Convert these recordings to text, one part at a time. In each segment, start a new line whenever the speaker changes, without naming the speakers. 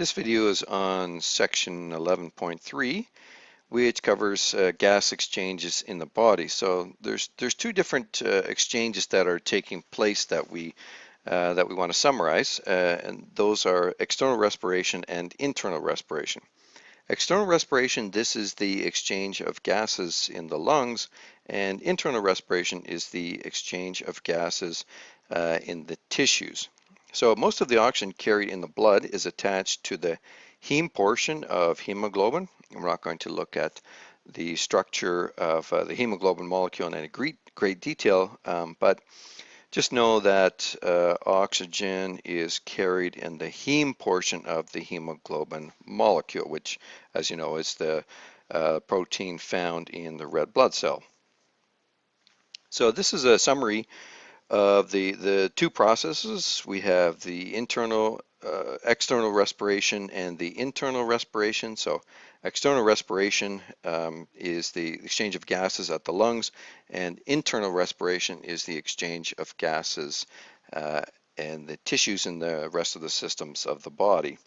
This video is on section 11.3, which covers gas exchanges in the body. So there's two different exchanges that are taking place that we want to summarize, and those are external respiration and internal respiration. External respiration, this is the exchange of gases in the lungs, and internal respiration is the exchange of gases in the tissues. So most of the oxygen carried in the blood is attached to the heme portion of hemoglobin. We're not going to look at the structure of the hemoglobin molecule in any great detail, but just know that oxygen is carried in the heme portion of the hemoglobin molecule, which, as you know, is the protein found in the red blood cell. So this is a summary of the two processes. We have the external respiration and the internal respiration. So external respiration is the exchange of gases at the lungs, and internal respiration is the exchange of gases and the tissues and the rest of the systems of the body.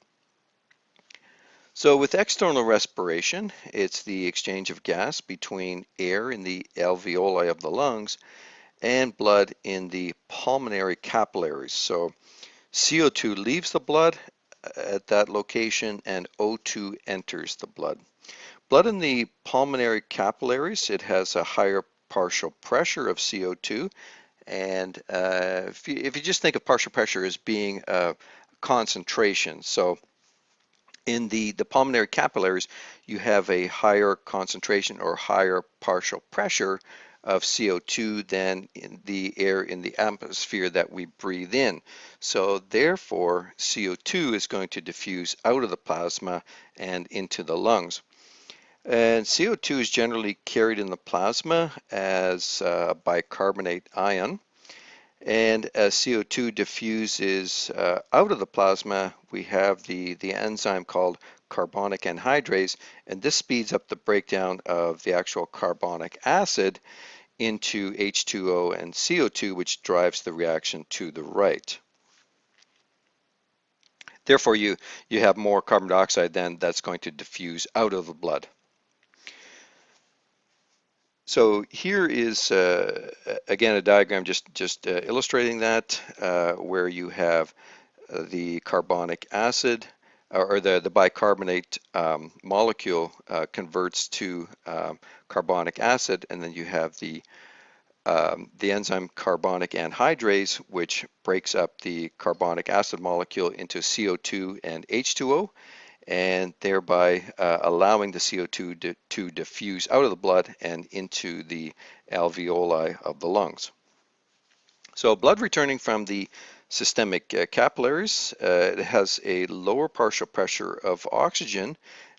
So with external respiration, it's the exchange of gas between air in the alveoli of the lungs and blood in the pulmonary capillaries. So CO2 leaves the blood at that location and O2 enters the blood. Blood in the pulmonary capillaries, it has a higher partial pressure of CO2, and if you just think of partial pressure as being a concentration, so in the pulmonary capillaries, you have a higher concentration or higher partial pressure of CO2 than in the air in the atmosphere that we breathe in. So therefore, CO2 is going to diffuse out of the plasma and into the lungs. And CO2 is generally carried in the plasma as a bicarbonate ion. And as CO2 diffuses out of the plasma, we have the enzyme called carbonic anhydrase, and this speeds up the breakdown of the actual carbonic acid into H2O and CO2, which drives the reaction to the right. Therefore, you have more carbon dioxide then that's going to diffuse out of the blood. So here is again a diagram just illustrating that where you have the carbonic acid or the bicarbonate molecule converts to carbonic acid, and then you have the enzyme carbonic anhydrase, which breaks up the carbonic acid molecule into CO2 and H2O, and thereby allowing the CO2 to diffuse out of the blood and into the alveoli of the lungs. So blood returning from the systemic capillaries, it has a lower partial pressure of oxygen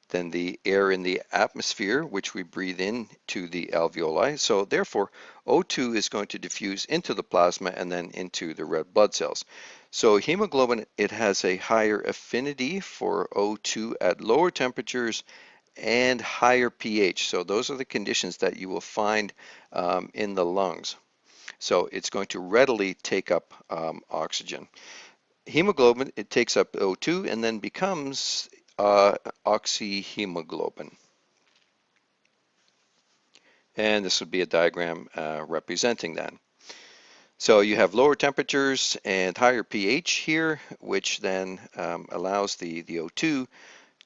than the air in the atmosphere, which we breathe in to the alveoli. So therefore, O2 is going to diffuse into the plasma and then into the red blood cells. So hemoglobin, it has a higher affinity for O2 at lower temperatures and higher pH. So those are the conditions that you will find in the lungs. So it's going to readily take up oxygen. Hemoglobin, it takes up O2 and then becomes oxyhemoglobin. And this would be a diagram representing that. So you have lower temperatures and higher pH here, which then allows the O2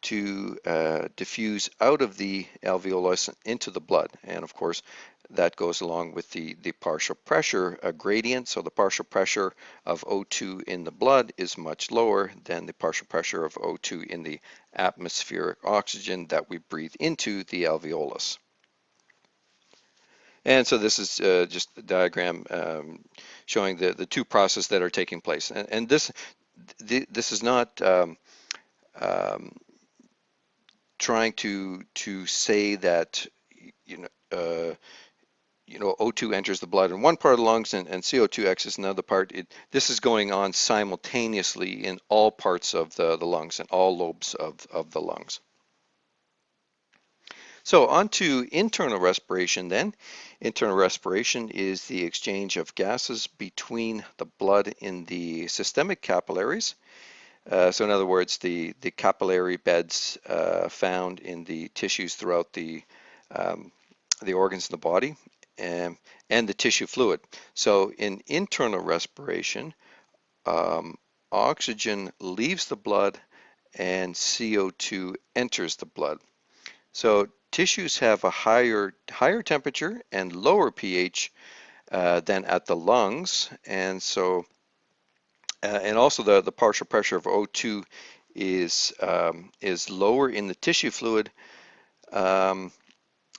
to diffuse out of the alveolus into the blood. And of course, that goes along with the partial pressure gradient. So the partial pressure of O2 in the blood is much lower than the partial pressure of O2 in the atmospheric oxygen that we breathe into the alveolus. And so this is just a diagram showing the two processes that are taking place. And this is not trying to say that O2 enters the blood in one part of the lungs and CO2 exits in another part. This is going on simultaneously in all parts of the lungs and all lobes of the lungs. So on to internal respiration then. Internal respiration is the exchange of gases between the blood in the systemic capillaries. So in other words, the capillary beds found in the tissues throughout um, the organs in the body and, and the tissue fluid. So in internal respiration, um, oxygen leaves the blood and CO2 enters the blood. So tissues have a higher temperature and lower pH than at the lungs, and also the partial pressure of O2 is lower in the tissue fluid um,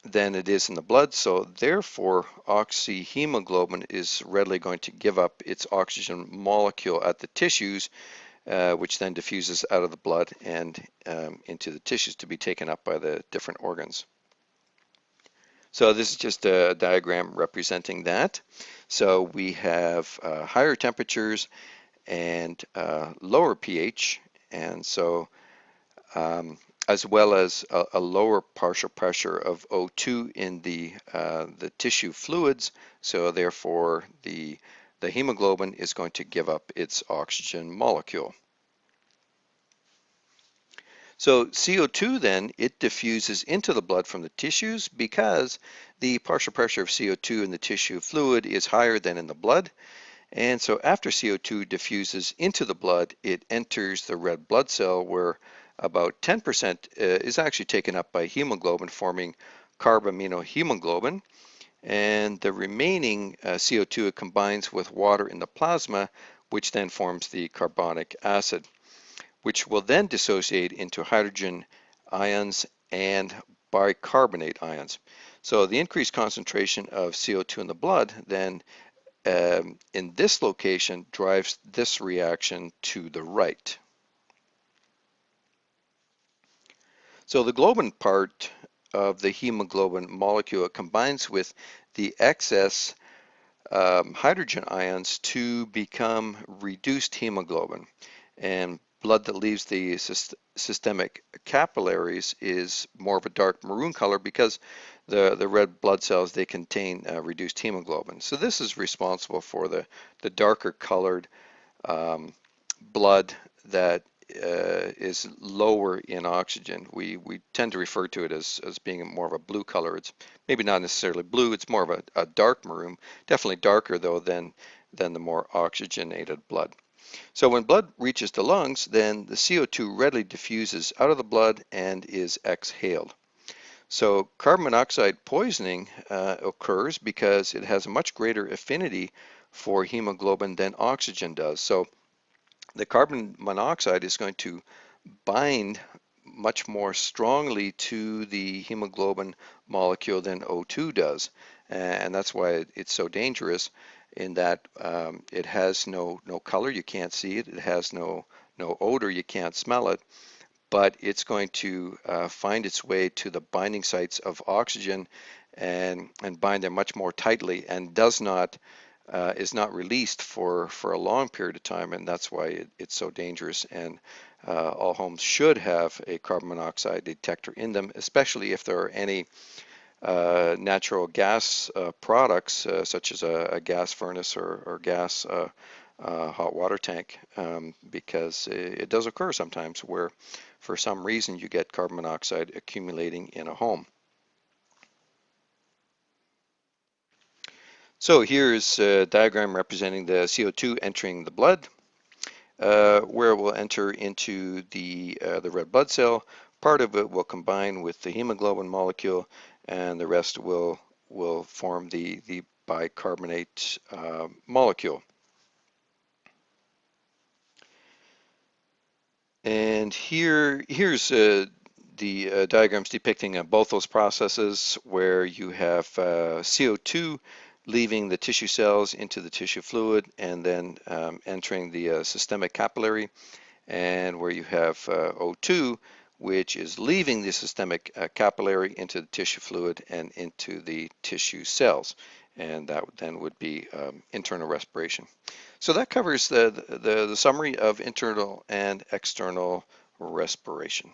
than it is in the blood. So therefore, oxyhemoglobin is readily going to give up its oxygen molecule at the tissues, which then diffuses out of the blood and into the tissues to be taken up by the different organs. So this is just a diagram representing that. So we have higher temperatures and lower pH, and so as well as a lower partial pressure of O2 in the tissue fluids. So therefore, the hemoglobin is going to give up its oxygen molecule. So CO2 then, it diffuses into the blood from the tissues because the partial pressure of CO2 in the tissue fluid is higher than in the blood. And so after CO2 diffuses into the blood, it enters the red blood cell where about 10% is actually taken up by hemoglobin, forming carbaminohemoglobin. And the remaining CO2 combines with water in the plasma, which then forms the carbonic acid, which will then dissociate into hydrogen ions and bicarbonate ions. So the increased concentration of CO2 in the blood then in this location drives this reaction to the right. So the globin part of the hemoglobin molecule combines with the excess hydrogen ions to become reduced hemoglobin. And blood that leaves the systemic capillaries is more of a dark maroon color because the red blood cells, they contain reduced hemoglobin. So this is responsible for the darker colored blood that is lower in oxygen. We tend to refer to it as being more of a blue color. It's maybe not necessarily blue, it's more of a dark maroon, definitely darker though than the more oxygenated blood. So when blood reaches the lungs, then the CO2 readily diffuses out of the blood and is exhaled. So carbon monoxide poisoning occurs because it has a much greater affinity for hemoglobin than oxygen does. So the carbon monoxide is going to bind much more strongly to the hemoglobin molecule than O2 does. And that's why it's so dangerous in that it has no color, you can't see it, it has no odor, you can't smell it, but it's going to find its way to the binding sites of oxygen and bind them much more tightly and is not released for a long period of time, and that's why it's so dangerous. And all homes should have a carbon monoxide detector in them, especially if there are any natural gas products, such as a gas furnace or gas hot water tank, because it does occur sometimes where for some reason you get carbon monoxide accumulating in a home. So here's a diagram representing the CO2 entering the blood, where it will enter into the red blood cell. Part of it will combine with the hemoglobin molecule, and the rest will form the bicarbonate molecule. And here's the diagrams depicting both those processes where you have CO2 leaving the tissue cells into the tissue fluid and then entering the systemic capillary, and where you have O2, which is leaving the systemic capillary into the tissue fluid and into the tissue cells. And that then would be internal respiration. So that covers the summary of internal and external respiration.